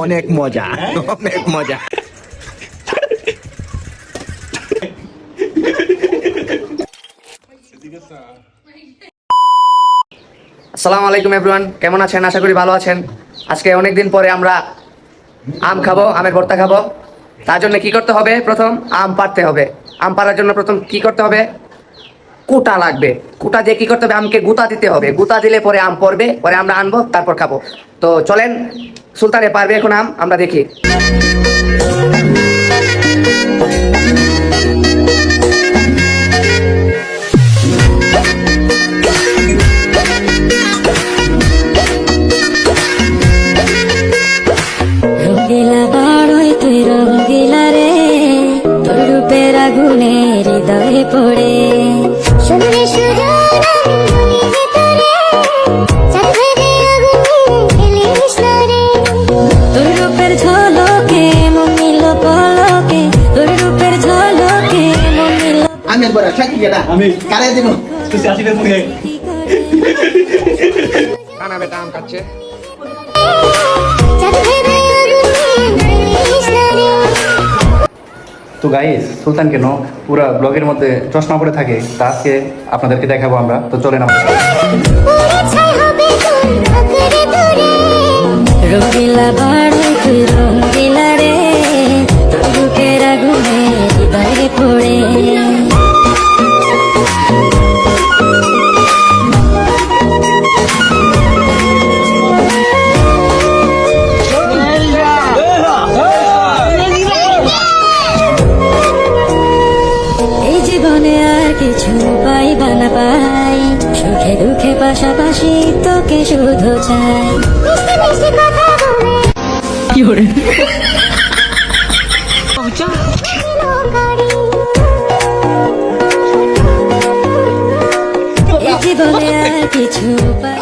অনেক মজা, অনেক মজা। আসসালামু আলাইকুম এভরিওয়ান, কেমন আছেন? আশা করি ভালো আছেন। আজকে অনেকদিন পরে আমরা আম খাবো, আমের ভর্তা খাবো। তার জন্য কি করতে হবে? প্রথম আম পাড়তে হবে। আম পাড়ার জন্য প্রথম কি করতে হবে? কুটা লাগবে। কুটা দিয়ে কি করতে হবে? আমকে গুতা দিতে হবে। গুতা দিলে পরে আম পড়বে, পরে আমরা আনবো, তারপর খাবো। তো চলেন, সুলতানে পারবে এখন আম, আমরা দেখি। হৃদয়ে পড়ে শুনলে তোর রূপের ঝলকে মনিল পলকে, তোর রূপের ঝলকে মনিল। আমি একবার আমি কারে দিব কানা বেটা আম খাচ্ছে। তো গাইস, সুলতান কেন পুরো ব্লগের মধ্যে চশমা পরে থাকে, তা আজকে আপনাদেরকে দেখাবো আমরা। তো চলেন আমরা। রঙিলা বাড়ি তুই রঙিলা রে, তোর বুকের আগুনে হৃদয়ে পড়ে। কিছু পাইবা না পাই, সুখে দুঃখে পাশাপাশি তোকে শুধু চাই। কি করে এই জীবনে আর কিছু পাই।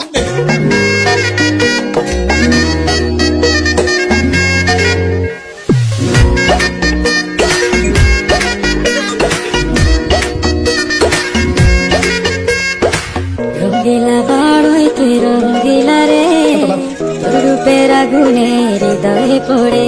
রঙিলা বাড়ই তুই রঙিলা রে, তোর রূপের আগুনে হৃদয়ে পড়ে।